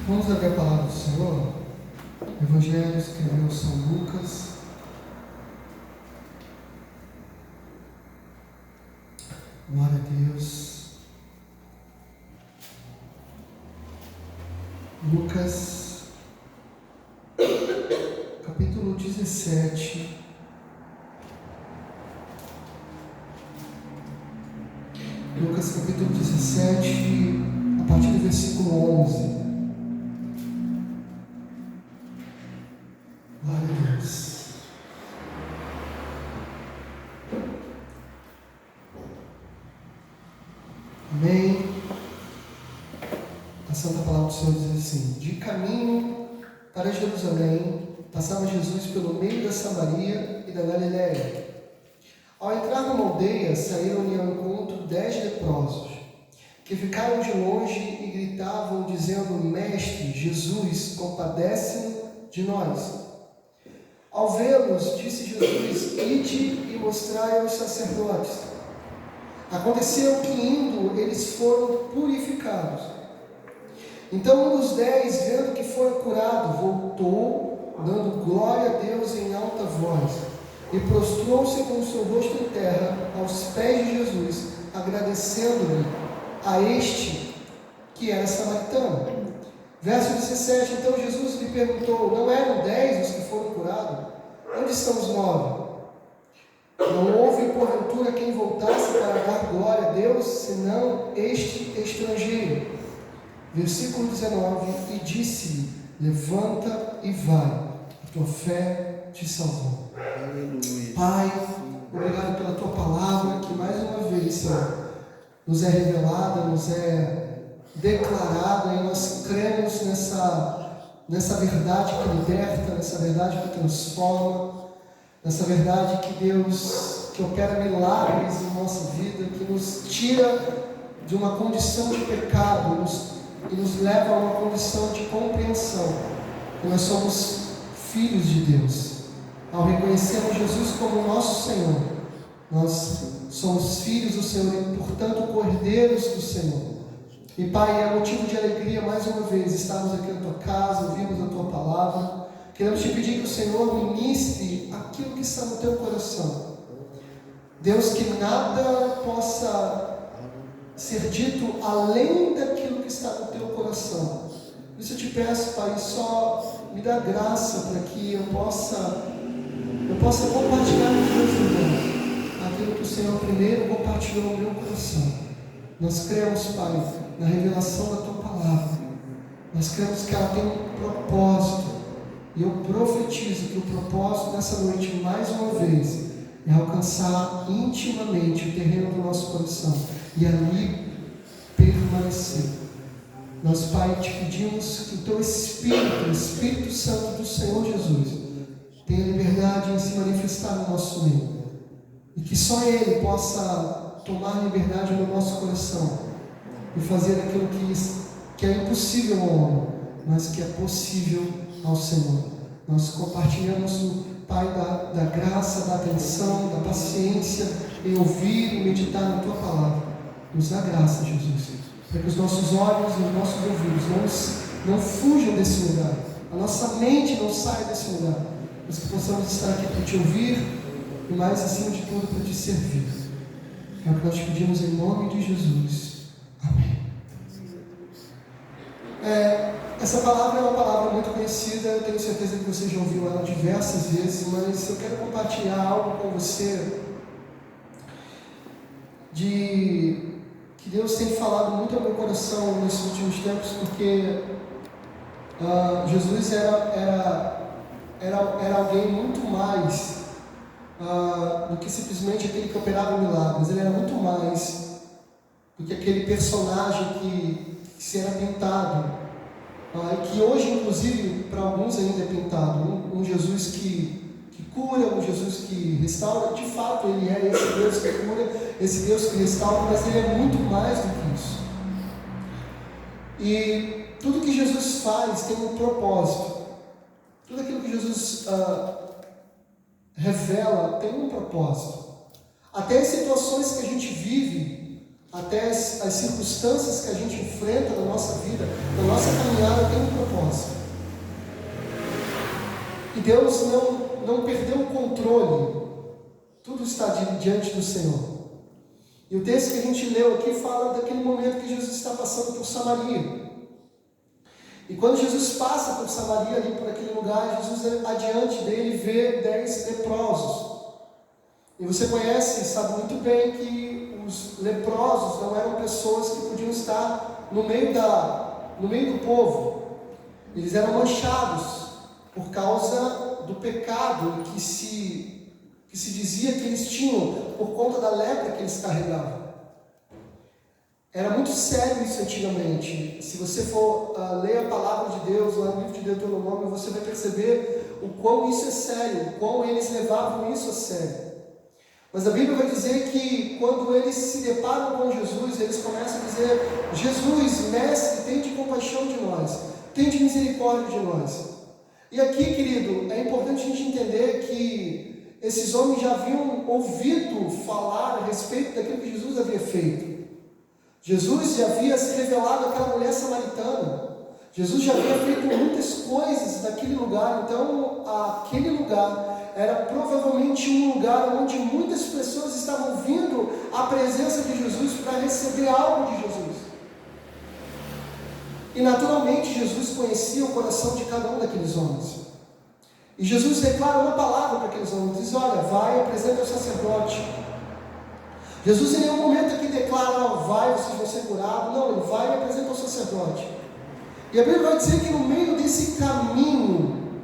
Vamos abrir a palavra do Senhor. O Evangelho escreveu São Lucas. Glória a Deus. Lucas, capítulo 17. Lucas, capítulo 17, a partir do versículo 11. Glória a Deus. Amém. A Santa Palavra do Senhor diz assim: de caminho para Jerusalém, passava Jesus pelo meio da Samaria e da Galiléia. Ao entrar numa aldeia, saíram-lhe ao encontro 10 leprosos, que ficaram de longe e gritavam, dizendo: Mestre, Jesus, compadece-nos de nós. Ao vê-los, disse Jesus: ide e mostrai aos sacerdotes. Aconteceu que, indo, eles foram purificados. Então um dos 10, vendo que fora curado, voltou, dando glória a Deus em alta voz, e prostrou-se com o seu rosto em terra, aos pés de Jesus, agradecendo-lhe a este que era samaritano. Verso 17, então Jesus lhe perguntou: não eram 10 os que foram curados? Onde estão os 9? Não houve, porventura, quem voltasse para dar glória a Deus, senão este estrangeiro. Versículo 19, e disse-lhe: levanta e vai, a tua fé te salvou. Aleluia. Pai, obrigado pela tua palavra, que mais uma vez, Senhor, nos é revelada, nos é declarada, e nós cremos nessa verdade que liberta, nessa verdade que transforma, nessa verdade que Deus, que opera milagres em nossa vida, que nos tira de uma condição de pecado e nos leva a uma condição de compreensão, que nós somos filhos de Deus. Ao reconhecermos Jesus como nosso Senhor, nós somos filhos do Senhor e, portanto, cordeiros do Senhor. E, Pai, é motivo de alegria mais uma vez estarmos aqui na tua casa, ouvirmos a tua palavra. Queremos te pedir que o Senhor ministre aquilo que está no teu coração. Deus, que nada possa ser dito além daquilo que está no teu coração. Por isso eu te peço, Pai, só me dá graça para que eu possa compartilhar com os meus irmãos aquilo que o Senhor primeiro compartilhou no meu coração. Nós cremos, Pai, na revelação da tua palavra. Nós cremos que ela tem um propósito. E eu profetizo que o propósito dessa noite, mais uma vez, é alcançar intimamente o terreno do nosso coração e ali permanecer. Nós, Pai, te pedimos que o teu Espírito, o Espírito Santo do Senhor Jesus, tenha liberdade em se manifestar no nosso meio. E que só Ele possa tomar liberdade no nosso coração e fazer aquilo que é impossível ao homem, mas que é possível ao Senhor. Nós compartilhamos, Pai, da graça, da atenção, da paciência em ouvir e meditar na tua palavra. Nos dá graça, Jesus, para que os nossos olhos e os nossos ouvidos não fujam desse lugar, a nossa mente não saia desse lugar, mas que possamos estar aqui para te ouvir e, mais acima de tudo, para te servir. É o que nós te pedimos em nome de Jesus. Amém. Essa palavra é uma palavra muito conhecida, eu tenho certeza que você já ouviu ela diversas vezes, mas eu quero compartilhar algo com você que Deus tem falado muito ao meu coração nesses últimos tempos, porque Jesus era alguém muito mais do que simplesmente aquele que operava milagres. Ele era muito mais do que aquele personagem que se era pintado. E que hoje, inclusive, para alguns ainda é pintado. Um Jesus que cura, um Jesus que restaura. De fato, Ele é esse Deus que cura, esse Deus que restaura, mas Ele é muito mais do que isso. E tudo que Jesus faz tem um propósito. Tudo aquilo que Jesus revela tem um propósito. Até as situações que a gente vive até as circunstâncias que a gente enfrenta na nossa vida, na nossa caminhada, tem um propósito. E Deus não perdeu o controle. Tudo está diante do Senhor. E o texto que a gente leu aqui fala daquele momento que Jesus está passando por Samaria. E quando Jesus passa por Samaria, ali por aquele lugar, Jesus adiante dele vê 10 leprosos. E você conhece e sabe muito bem que os leprosos não eram pessoas que podiam estar no meio do povo. Eles eram manchados por causa do pecado que se dizia que eles tinham por conta da lepra que eles carregavam. Era muito sério isso antigamente. Se você for ler a palavra de Deus lá no livro de Deuteronômio, você vai perceber o quão isso é sério, o quão eles levavam isso a sério. Mas a Bíblia vai dizer que quando eles se deparam com Jesus, eles começam a dizer: Jesus, mestre, tende compaixão de nós, tende misericórdia de nós. E aqui, querido, é importante a gente entender que esses homens já haviam ouvido falar a respeito daquilo que Jesus havia feito. Jesus já havia se revelado àquela mulher samaritana. Jesus já havia feito muitas coisas naquele lugar. Então, aquele lugar era provavelmente um lugar onde muitas pessoas estavam vindo à presença de Jesus para receber algo de Jesus. E naturalmente Jesus conhecia o coração de cada um daqueles homens. E Jesus declara uma palavra para aqueles homens, diz: olha, vai, apresenta ao sacerdote. Jesus em nenhum momento aqui declara: não, vai, vocês vão ser curados. Não, ele vai e apresenta ao sacerdote. E a Bíblia vai dizer que no meio desse caminho,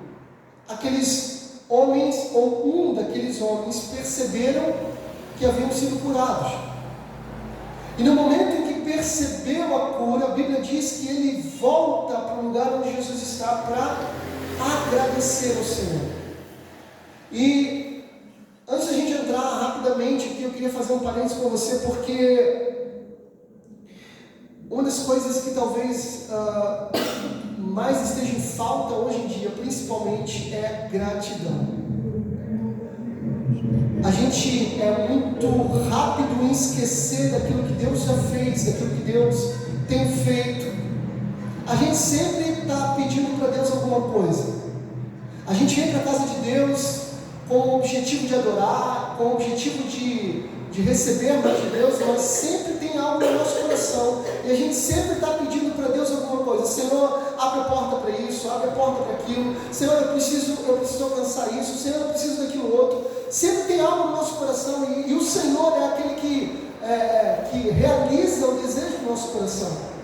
aqueles homens, ou um daqueles homens, perceberam que haviam sido curados. E no momento em que percebeu a cura, a Bíblia diz que ele volta para o lugar onde Jesus está para agradecer ao Senhor. E antes da gente entrar rapidamente aqui, eu queria fazer um parênteses com você, porque uma das coisas que talvez mais esteja em falta hoje em dia, principalmente, é gratidão. A gente é muito rápido em esquecer daquilo que Deus já fez, daquilo que Deus tem feito. A gente sempre está pedindo para Deus alguma coisa. A gente vem para a casa de Deus com o objetivo de adorar, com o objetivo de receber mais de Deus, mas sempre tem algo no nosso coração, e a gente sempre está pedindo para Deus alguma coisa. Senhor, abre a porta para isso, abre a porta para aquilo. Senhor, eu preciso alcançar isso. Senhor, eu preciso daquilo outro. Sempre tem algo no nosso coração, e o Senhor é aquele que realiza o desejo do nosso coração.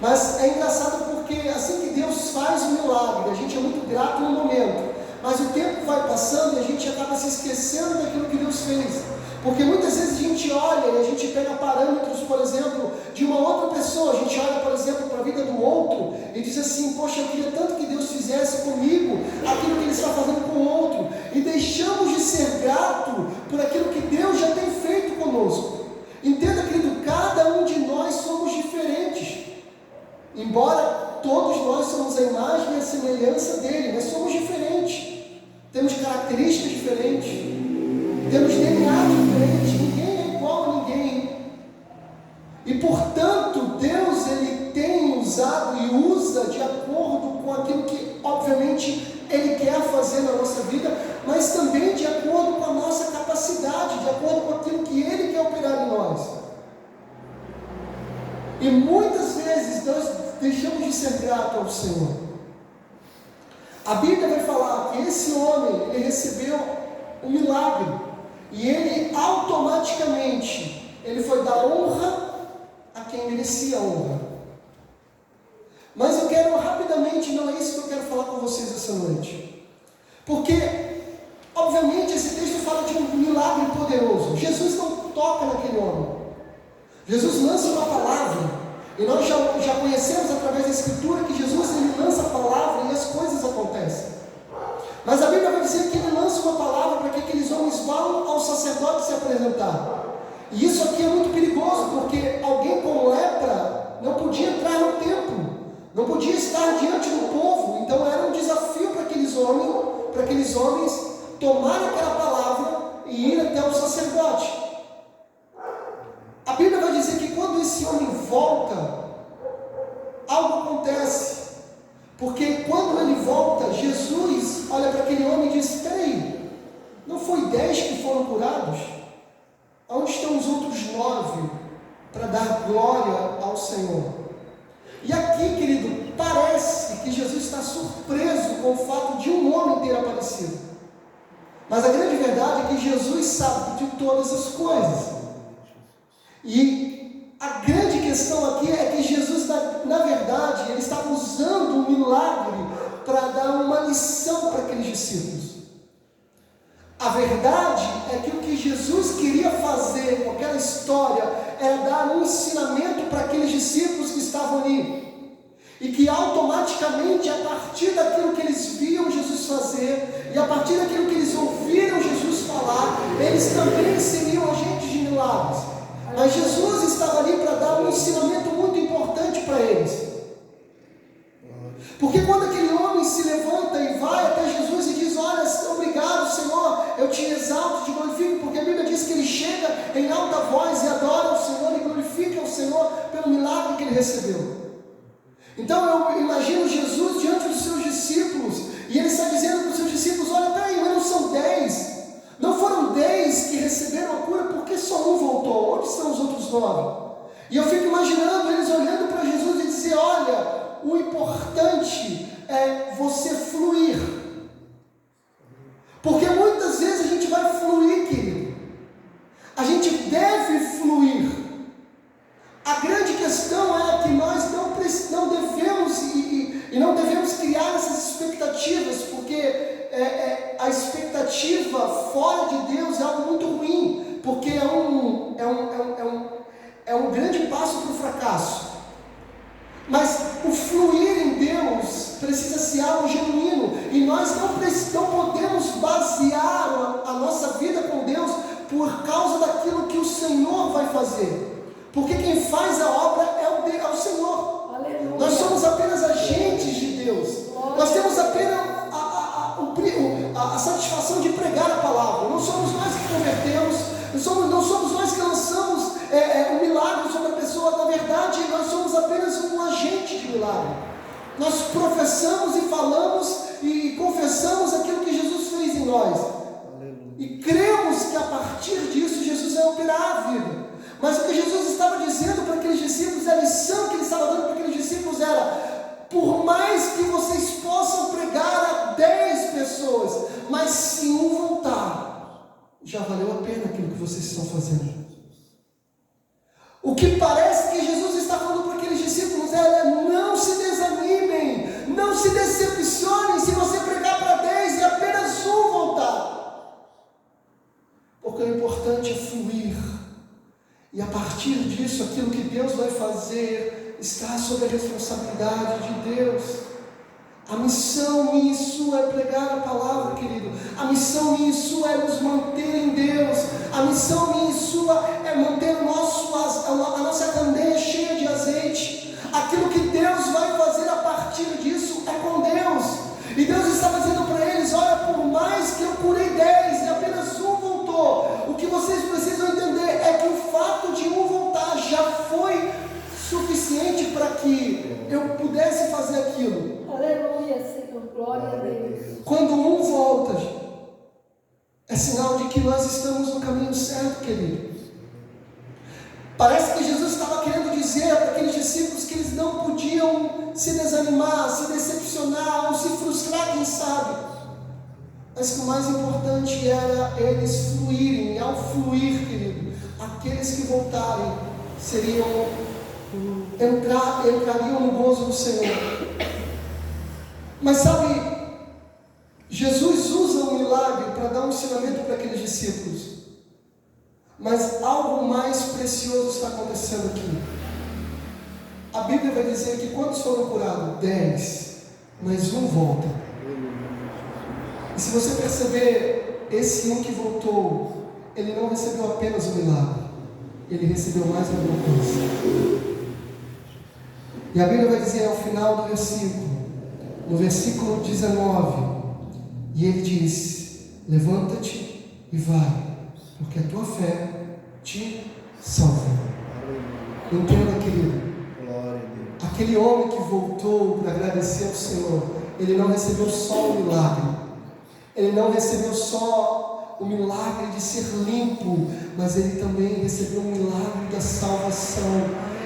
Mas é engraçado porque assim que Deus faz o milagre, a gente é muito grato no momento, mas o tempo vai passando e a gente acaba se esquecendo daquilo que Deus fez. Porque muitas vezes a gente olha e a gente pega parâmetros, por exemplo, de uma outra pessoa. A gente olha, por exemplo, para a vida do outro e diz assim: poxa, eu queria tanto que Deus fizesse comigo aquilo que Ele está fazendo com o outro. E deixamos de ser grato por aquilo que Deus já tem feito conosco. Entenda, querido, cada um de nós somos diferentes. Embora todos nós somos a imagem e a semelhança dele, mas somos diferentes. Temos características diferentes. Temos DNA diferente. Ninguém é igual a ninguém. E portanto, Deus ele tem usado e usa de acordo com aquilo que, obviamente, Ele quer fazer na nossa vida, mas também de acordo com a nossa capacidade, de acordo com aquilo que Ele quer operar em nós. E muitas vezes nós deixamos de ser gratos ao Senhor. A Bíblia vai falar que esse homem, ele recebeu um milagre, e ele automaticamente, ele foi dar honra a quem merecia a honra. Mas eu quero rapidamente, não é isso que eu quero falar com vocês essa noite, porque obviamente esse texto fala de um milagre poderoso. Jesus não toca naquele homem, Jesus lança uma palavra. E nós já conhecemos através da Escritura que Jesus ele lança a palavra e as coisas acontecem. Mas a Bíblia vai dizer que ele lança uma palavra para que aqueles homens vão ao sacerdote se apresentar. E isso aqui é muito perigoso, porque alguém com lepra não podia entrar no templo, não podia estar diante do povo. Então era um desafio para aqueles homens tomarem aquela palavra e ir até o sacerdote. A Bíblia vai dizer que quando algo acontece. Porque quando ele volta, Jesus olha para aquele homem e diz: espera aí, não foi 10 que foram curados? Onde estão os outros 9 para dar glória ao Senhor? E aqui, querido, parece que Jesus está surpreso com o fato de um homem ter aparecido. Mas a grande verdade é que Jesus sabe de todas as coisas. E a grande questão aqui é que Jesus, na verdade, ele estava usando um milagre para dar uma lição para aqueles discípulos. A verdade é que o que Jesus queria fazer com aquela história era dar um ensinamento para aqueles discípulos que estavam ali. E que automaticamente, a partir daquilo que eles viam Jesus fazer, e a partir daquilo que eles ouviram Jesus falar, eles também seriam agentes de milagres. Mas Jesus estava ali para dar um ensinamento muito importante para eles. Porque quando aquele homem se levanta e vai até Jesus e diz: olha, obrigado Senhor, eu te exalto, te glorifico, porque a Bíblia diz que ele chega em alta voz e adora o Senhor e glorifica o Senhor pelo milagre que ele recebeu. Então eu imagino Jesus diante dos seus discípulos, e ele está dizendo para os seus discípulos: olha, peraí, mas não são 10, não foram 10 que receberam a cura, porque só um voltou, onde estão os outros 9? E eu fico imaginando eles olhando para Jesus e dizer: olha, o importante é você fluir, porque muitas vezes a gente vai fluir, querido, a gente deve fluir. A grande questão é que nós não devemos e não devemos criar essas expectativas, porque a expectativa fora de Deus é algo muito ruim, porque é um grande passo para o fracasso. Mas o fluir em Deus precisa ser algo genuíno, e nós não podemos basear a nossa vida com Deus por causa daquilo que o Senhor vai fazer. Porque quem faz a obra é o Senhor. Aleluia. Nós somos apenas agentes de Deus. Glória. Nós temos apenas a satisfação de pregar a palavra. Não somos nós que convertemos, não somos nós que lançamos um milagre sobre a pessoa. Na verdade, nós somos apenas um agente de milagre. Nós professamos e falamos e confessamos aquilo que Jesus fez em nós. Aleluia. E cremos que a partir disso Jesus vai operar a vida. Mas o que Jesus estava dizendo para aqueles discípulos, a lição que ele estava dando para aqueles discípulos era: por mais que vocês possam pregar a 10 pessoas, mas se um voltar, já valeu a pena aquilo que vocês estão fazendo. O que parece que Jesus está falando para aqueles discípulos é: não se desanimem, não se decepcionem se você pregar para 10 e apenas um voltar. Porque o importante é fluir. E a partir disso, aquilo que Deus vai fazer está sob a responsabilidade de Deus. A missão minha e sua é pregar a palavra, querido. A missão minha e sua é nos manter em Deus. A missão minha e sua é manter a nossa candeia cheia de azeite. Aquilo que Deus vai fazer a partir disso é com Deus. E Deus estava dizendo para eles: olha, por mais que eu curei 10 e apenas um voltou, o que vocês precisam entender é que o fato de um voltar já foi suficiente para que eu pudesse fazer aquilo. Aleluia, Senhor, glória a Deus. Quando um volta, é sinal de que nós estamos no caminho certo, querido. Parece que Jesus estava querendo dizer para aqueles discípulos que eles não podiam se desanimar, se decepcionar ou se frustrar, quem sabe. Mas que o mais importante era eles fluírem. E ao fluir, querido, aqueles que voltarem entrariam no gozo do Senhor. Mas sabe, Jesus usa o milagre para dar um ensinamento para aqueles discípulos. Mas algo mais precioso está acontecendo aqui. A Bíblia vai dizer que quantos foram curados? 10, mas um volta. E se você perceber, esse um que voltou, ele não recebeu apenas o milagre, ele recebeu mais alguma coisa. E a Bíblia vai dizer ao final do versículo, no versículo 19, e ele diz: levanta-te e vai, porque a tua fé te salva. Entenda, querido, a Aquele homem que voltou para agradecer ao Senhor, ele não recebeu só o milagre, ele não recebeu só o milagre de ser limpo, mas ele também recebeu o milagre da salvação.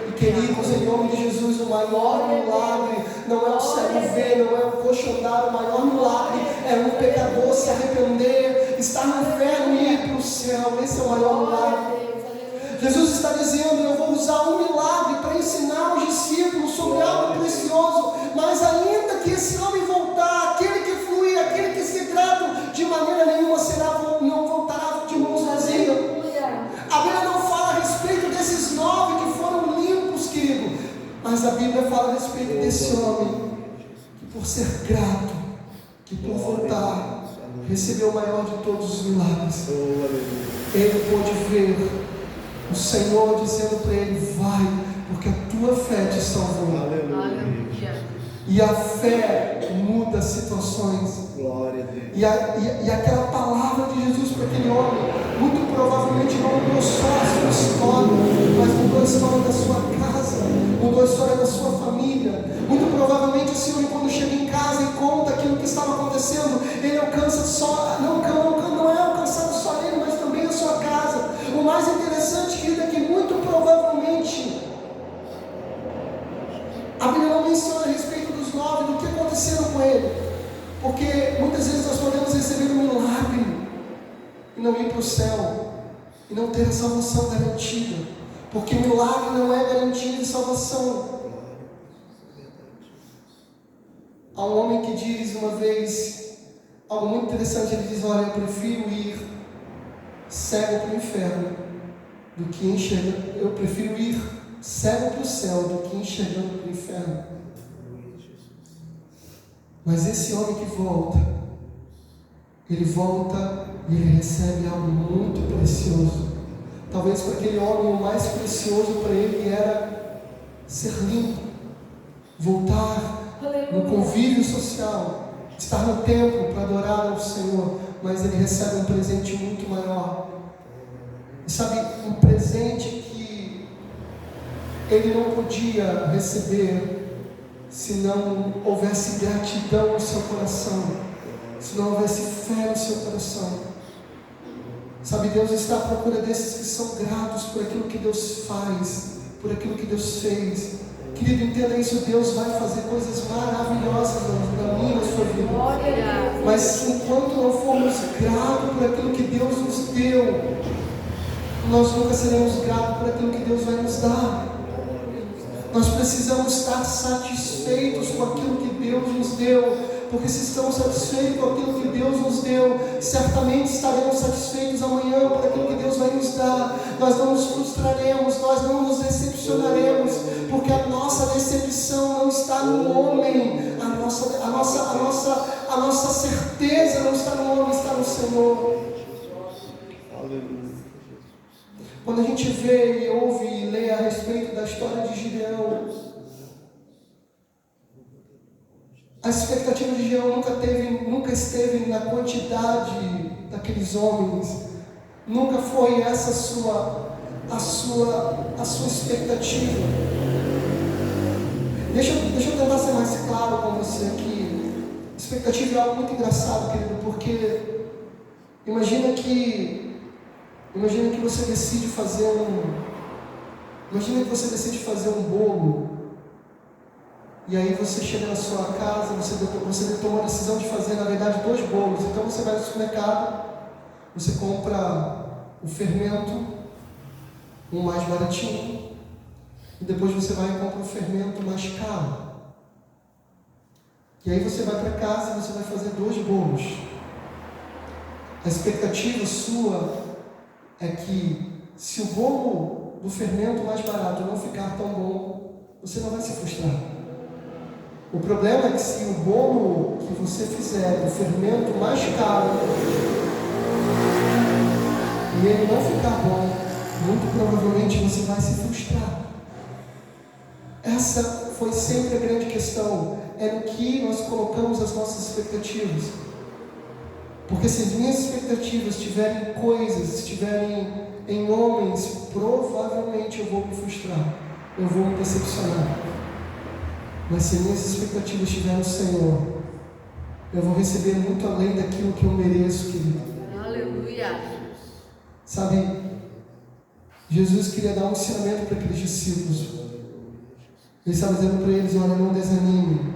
E queridos, em nome de Jesus, o maior milagre não é o cego ver, não é o coxo andar, o maior milagre é um pecador se arrepender, estar no inferno e ir para o céu. Esse é o maior milagre. Jesus está dizendo: eu vou usar um milagre para ensinar os discípulos sobre algo precioso, mas ainda que esse homem voltar, aquele que flui, aquele que se grata, de maneira nenhuma não voltará de mãos vazias. A Bíblia não fala a respeito desses 9 que foram limpos, querido, mas a Bíblia fala a respeito desse homem que, por ser grato, que por voltar, recebeu o maior de todos os milagres. Ele pôde ver o Senhor dizendo para ele: vai, porque a tua fé te salvou. Aleluia. E a fé muda situações. Glória a Deus. E aquela palavra de Jesus para aquele homem, muito provavelmente não mudou só a sua história, mas mudou a história da sua casa, mudou a história da sua família. Muito provavelmente esse homem, quando chega em casa e conta aquilo que estava acontecendo, ele alcança não é alcançado só ele, mas também a sua casa. O mais interessante, querido, é que muito provavelmente a Bíblia não menciona a respeito dos 9, do que aconteceram com ele, porque muitas vezes nós podemos receber um milagre e não ir para o céu, e não ter a salvação garantida, porque milagre não é garantia de salvação. Há um homem que diz uma vez algo muito interessante. Ele diz: olha, eu prefiro ir cego para o inferno do que enxergando. Eu prefiro ir cego para o céu do que enxergando para o inferno. Mas esse homem que volta, ele volta e ele recebe algo muito precioso. Talvez para aquele homem o mais precioso para ele era ser limpo, voltar no convívio social, estar no templo para adorar ao Senhor. Mas ele recebe um presente muito maior. E sabe, um presente que ele não podia receber se não houvesse gratidão no seu coração, se não houvesse fé no seu coração. Sabe, Deus está à procura desses que são gratos por aquilo que Deus faz, por aquilo que Deus fez. Querido, entenda isso: Deus vai fazer coisas maravilhosas na minha e na sua vida. Mas enquanto não formos gratos por aquilo que Deus nos deu, nós nunca seremos gratos por aquilo que Deus vai nos dar. Nós precisamos estar satisfeitos com aquilo que Deus nos deu, porque se estamos satisfeitos com aquilo que Deus nos deu, certamente estaremos satisfeitos amanhã por aquilo que Deus vai nos dar. Nós não nos frustraremos, nós não nos decepcionaremos, porque a nossa decepção não está no homem, a nossa certeza não está no homem, está no Senhor. Aleluia. Quando a gente vê e ouve e lê a respeito da história de Gideão, a expectativa de Gideão nunca esteve na quantidade daqueles homens, nunca foi essa a sua expectativa. Deixa eu tentar ser mais claro com você aqui. Expectativa é algo muito engraçado, querido, porque imagina que você decide fazer um bolo, e aí você chega na sua casa, você tomou a decisão de fazer, na verdade, 2 bolos. Então você vai no supermercado, você compra o fermento, um mais baratinho, e depois você vai e compra o fermento mais caro. E aí você vai para casa e você vai fazer 2 bolos. A expectativa sua é que, se o bolo do fermento mais barato não ficar tão bom, você não vai se frustrar. O problema é que, se o bolo que você fizer do fermento mais caro e ele não ficar bom, muito provavelmente você vai se frustrar. Essa foi sempre a grande questão, é no que nós colocamos as nossas expectativas. Porque se as minhas expectativas estiverem em homens, provavelmente eu vou me frustrar, eu vou me decepcionar. Mas se minhas expectativas estiverem no Senhor, eu vou receber muito além daquilo que eu mereço, querido. Aleluia. Sabe, Jesus queria dar um ensinamento para aqueles discípulos. Ele estava dizendo para eles: olha, não desanime.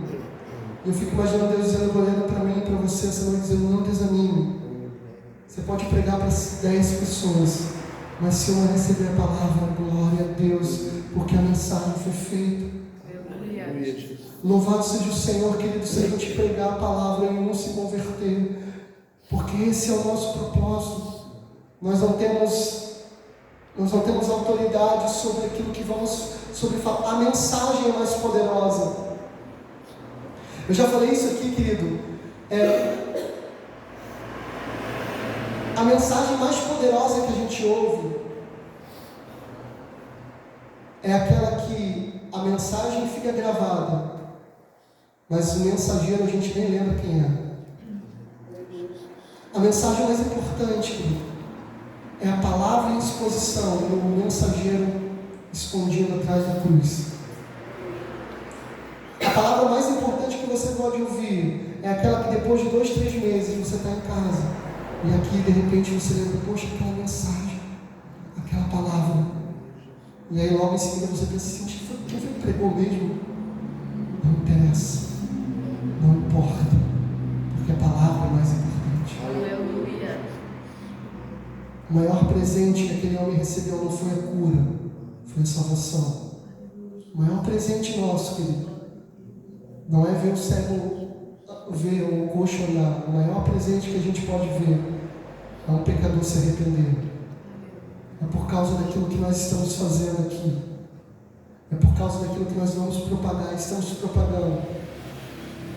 Eu fico imaginando Deus dizendo, olhando para mim e para você essa noite, dizendo: não desanime. Você pode pregar para 10 pessoas, mas se uma receber a palavra, glória a Deus, porque a mensagem foi feita. Louvado seja o Senhor, querido, se a gente pregar a palavra e um se converter, porque esse é o nosso propósito. Nós não temos autoridade sobre aquilo que vamos falar. A mensagem é mais poderosa. Eu já falei isso aqui, querido. A mensagem mais poderosa que a gente ouve é aquela que a mensagem fica gravada, mas o mensageiro a gente nem lembra quem é. A mensagem mais importante, querido, é a palavra em exposição e o mensageiro escondido atrás da cruz. A palavra mais importante que você pode ouvir é aquela que depois de 2, 3 meses você está em casa e aqui de repente você lembra: poxa, aquela mensagem, aquela palavra. E aí logo em seguida você pensa assim: quem foi que pregou mesmo? Não interessa, não importa, porque a palavra é mais importante. Aleluia. O maior presente que aquele homem recebeu não foi a cura, foi a salvação. O maior presente nosso, querido, não é ver o cego, ver o coxo andar. O maior presente que a gente pode ver é um pecador se arrepender. É por causa daquilo que nós estamos fazendo aqui. É por causa daquilo que nós vamos propagar, estamos propagando.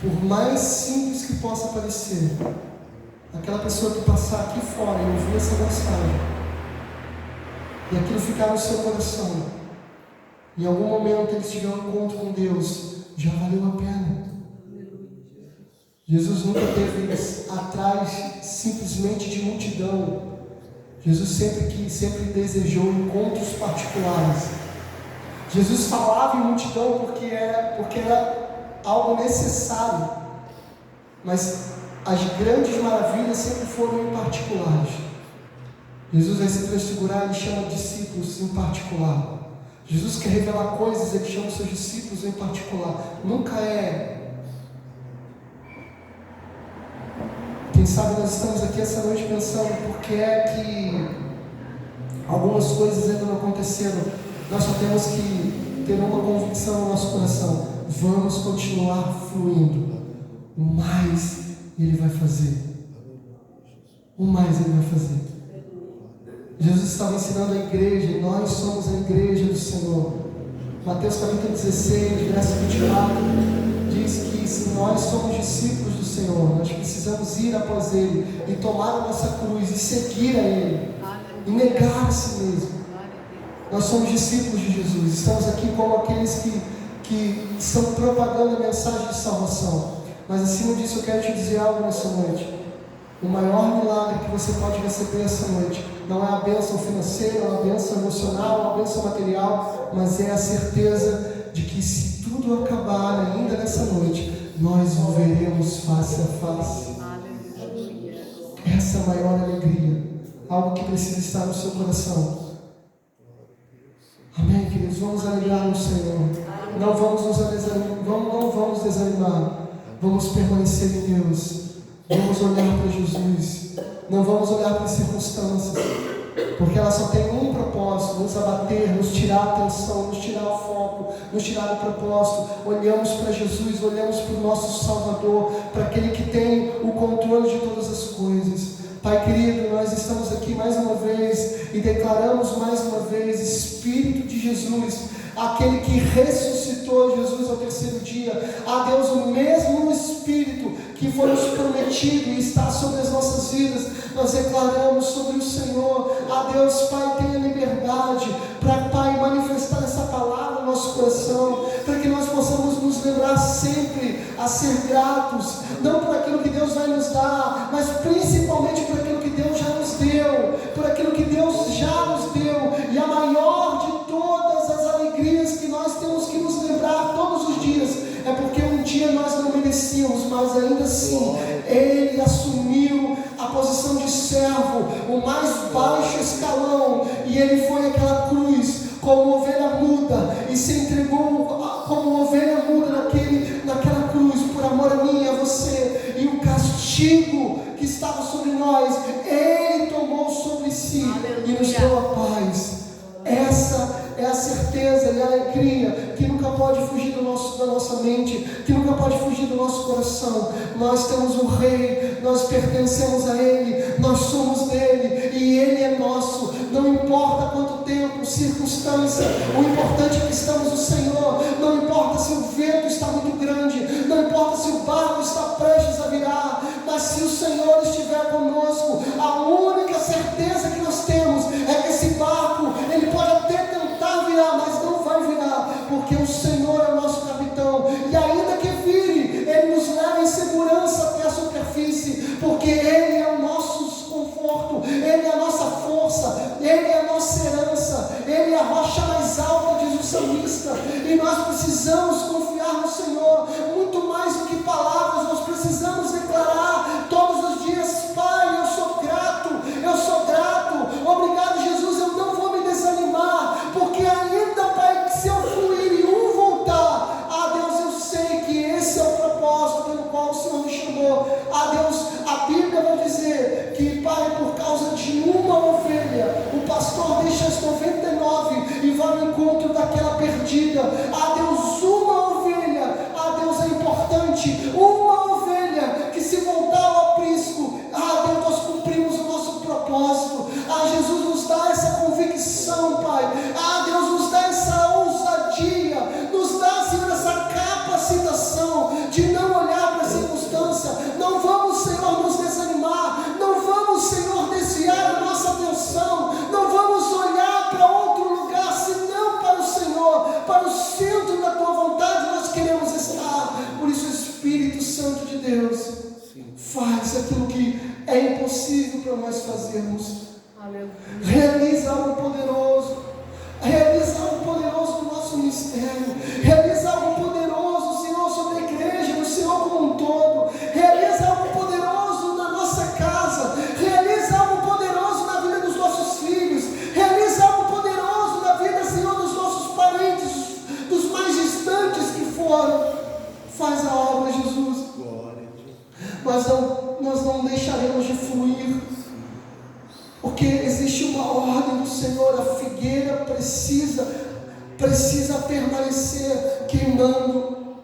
Por mais simples que possa parecer, aquela pessoa que passar aqui fora e ouvir essa mensagem, e aquilo ficar no seu coração, em algum momento ele tiver um encontro com Deus, já valeu a pena. Jesus nunca teve atrás simplesmente de multidão. Jesus sempre desejou encontros particulares. Jesus falava em multidão porque era algo necessário, mas as grandes maravilhas sempre foram em particulares. Jesus vai se transfigurar, ele chama discípulos em particular. Jesus quer revelar coisas, ele chama seus discípulos em particular. Nunca é. Quem sabe nós estamos aqui essa noite pensando por que é que algumas coisas ainda não aconteceram. Nós só temos que ter uma convicção no nosso coração: vamos continuar fluindo. O mais ele vai fazer. O mais ele vai fazer. Jesus estava ensinando a igreja, e nós somos a igreja do Senhor. Mateus capítulo 16, verso 24, diz que se nós somos discípulos do Senhor, nós precisamos ir após Ele e tomar a nossa cruz e seguir a Ele e negar a si mesmo. Nós somos discípulos de Jesus, estamos aqui como aqueles que estão propagando a mensagem de salvação. Mas acima disso eu quero te dizer algo nessa noite. O maior milagre que você pode receber essa noite não é a bênção financeira, a bênção emocional, a bênção material, mas é a certeza de que se tudo acabar ainda nessa noite, nós o veremos face a face. Essa é a maior alegria, algo que precisa estar no seu coração. Amém, queridos? Vamos alegrar no Senhor. Não vamos desanimar. Vamos permanecer em Deus. Vamos olhar para Jesus. Não vamos olhar para as circunstâncias, porque ela só tem um propósito: nos abater, nos tirar a atenção, nos tirar o foco, nos tirar o propósito. Olhamos para Jesus, olhamos para o nosso Salvador, para aquele que tem o controle de todas as coisas. Pai querido, nós estamos aqui mais uma vez e declaramos mais uma vez: Espírito de Jesus, aquele que ressuscitou Jesus ao terceiro dia, a Deus, o mesmo Espírito que foi nos prometido e está sobre as nossas vidas, nós declaramos sobre o Senhor. A Deus, Pai, tenha liberdade para, Pai, manifestar essa palavra no nosso coração, para que nós possamos nos lembrar sempre a ser gratos, não por aquilo que Deus vai nos dar, mas principalmente por aquilo que Deus já nos deu, por aquilo que Deus já nos deu. E a maior de todas as alegrias que nós temos que nos lembrar todos os dias é merecíamos, mas ainda assim Ele assumiu a posição de servo, o mais baixo escalão, e Ele foi àquela cruz como ovelha muda e se entregou como ovelha muda naquela cruz por amor a mim e a você, e o castigo que estava sobre nós Ele tomou sobre si. Aleluia. E nos deu a paz. Essa é a certeza e a alegria que nunca pode fugir da nossa mente, que nunca pode fugir do nosso coração. Nós temos um Rei, nós pertencemos a Ele, nós somos dele e Ele é nosso. Não importa quanto tempo, circunstância, o importante é que estamos no Senhor. Não importa se o vento está muito grande, não importa se o barco está prestes a virar, mas se o Senhor estiver conosco, a única certeza que nós temos é que esse barco, ele pode até tentar virar, mas não vai virar, porque o Senhor é o nosso capitão, e ainda que vire, Ele nos leva em segurança até a superfície, porque Ele é o nosso conforto, Ele é a nossa força, Ele é a nossa herança, Ele é a rocha mais alta, diz o salmista, e nós precisamos confiar no Senhor, muito mais do que palavras, nós precisamos declarar todos os dias: Pai, eu sou grato, obrigado Jesus, eu não vou me desanimar, porque ainda, Pai, que se eu fluir e um voltar, Deus, eu sei que esse é o propósito pelo qual o Senhor me chamou. Deus, a Bíblia vai dizer que, Pai, por causa de uma ovelha, o pastor deixa as 99 e vai ao encontro daquela perdida. Deus, uma ovelha, Deus, é importante, uma ovelha que se voltar ao aprisco, Deus, nós cumprimos o nosso propósito. Jesus nos dá essa convicção, Pai. Deus nos dá essa ousadia, nos dá, Senhor, essa capacitação de não olhar para a circunstância. Não vamos, Senhor, nos desanimar, não vamos, Senhor, desviar a nossa atenção, não vamos olhar para outro lugar senão para o Senhor, para o centro da tua vontade nós queremos estar. Por isso, Espírito Santo de Deus, faz aquilo que é impossível para nós fazermos. Realiza algo poderoso, realiza algo poderoso no nosso ministério, realiza algo poderoso, Senhor, sobre a igreja, no Senhor como um todo, realiza algo poderoso na nossa casa, realiza algo poderoso na vida dos nossos filhos, realiza algo poderoso na vida, Senhor, dos nossos parentes, dos mais distantes que foram. Faz a obra, Jesus. Nós não deixaremos de fluir, porque existe uma ordem do Senhor. A figueira precisa permanecer queimando,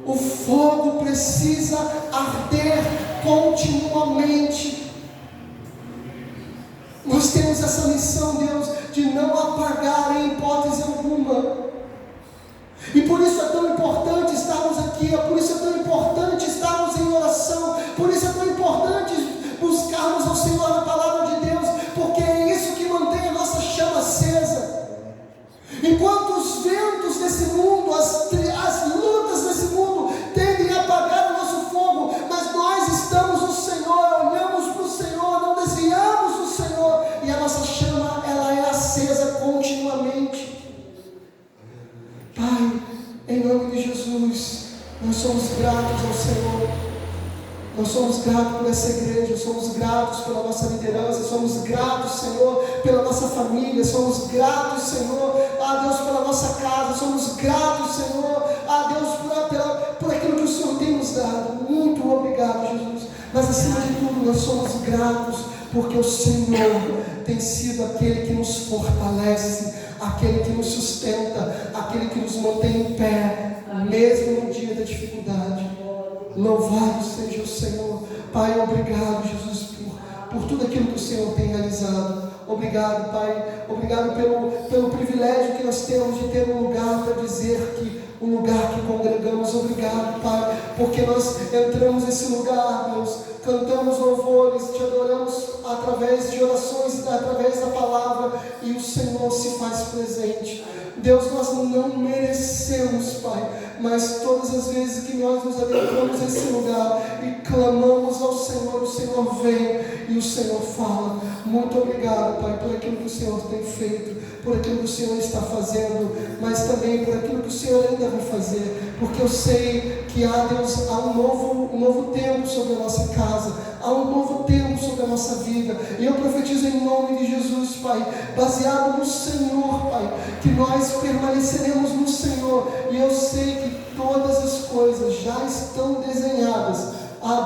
o fogo precisa arder continuamente. Nós temos essa missão, Deus, de não apagar em hipótese alguma. E por isso é tão importante estarmos aqui, por isso é tão importante estarmos em oração, por isso é tão importante buscarmos ao Senhor na palavra de Deus, porque é isso que mantém a nossa chama acesa. Enquanto os ventos desse mundo, as lutas desse mundo tendem a apagar o nosso fogo, mas nós estamos no Senhor, olhamos para o Senhor, não desviamos do Senhor, e a nossa chama, ela é acesa continuamente. Pai, em nome de Jesus, nós somos gratos ao Senhor. Nós somos gratos por essa igreja, somos gratos pela nossa liderança, somos gratos, Senhor, pela nossa família, somos gratos, Senhor, Deus, pela nossa casa, somos gratos, Senhor, Deus, por aquilo que o Senhor tem nos dado. Muito obrigado, Jesus. Mas acima de tudo, nós somos gratos porque o Senhor tem sido aquele que nos fortalece, aquele que nos sustenta, aquele que nos mantém em pé, mesmo no dia da dificuldade. Louvado seja o Senhor. Pai, obrigado, Jesus, por tudo aquilo que o Senhor tem realizado. Obrigado, Pai. Obrigado pelo privilégio que nós temos de ter um lugar para dizer que um lugar que congregamos. Obrigado, Pai, porque nós entramos nesse lugar, Deus, cantamos louvores, te adoramos através de orações, através da palavra, e o Senhor se faz presente. Deus, nós não merecemos, Pai, mas todas as vezes que nós nos adentramos nesse lugar e clamamos ao Senhor, o Senhor vem e o Senhor fala. Muito obrigado, Pai, por aquilo que o Senhor tem feito, por aquilo que o Senhor está fazendo, mas também por aquilo que o Senhor ainda vai fazer, porque eu sei que Deus, há um novo tempo sobre a nossa casa, há um novo tempo sobre a nossa vida, e eu profetizo em nome de Jesus, Pai, baseado no Senhor, Pai, que nós permaneceremos no Senhor, e eu sei que todas as coisas já estão desenhadas,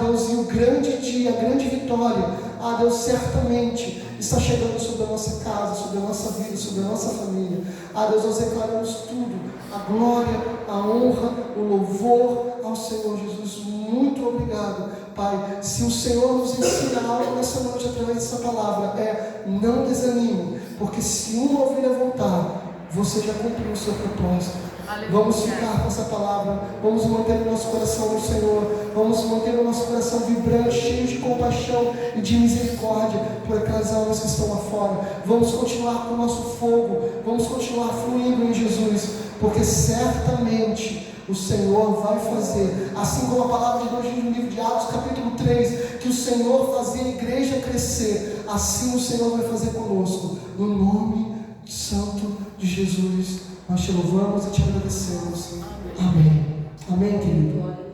Deus, e o grande dia, a grande vitória, Deus, certamente está chegando sobre a nossa casa, sobre a nossa vida, sobre a nossa família. Deus, nós declaramos tudo, a glória, a honra, o louvor ao Senhor Jesus. Muito obrigado, Pai. Se o Senhor nos ensina algo nessa noite através dessa palavra, não desanime, porque se uma ovelha voltar, você já cumpriu o seu propósito. Vamos ficar com essa palavra, vamos manter o nosso coração no Senhor, vamos manter o nosso coração vibrante, cheio de compaixão e de misericórdia por aquelas almas que estão lá fora. Vamos continuar com o nosso fogo, vamos continuar fluindo em Jesus, porque certamente o Senhor vai fazer, assim como a palavra de Deus diz no livro de Atos capítulo 3, que o Senhor fazia a igreja crescer, assim o Senhor vai fazer conosco, no nome santo de Jesus. Nós te louvamos e te agradecemos. Amém. Amém, querido.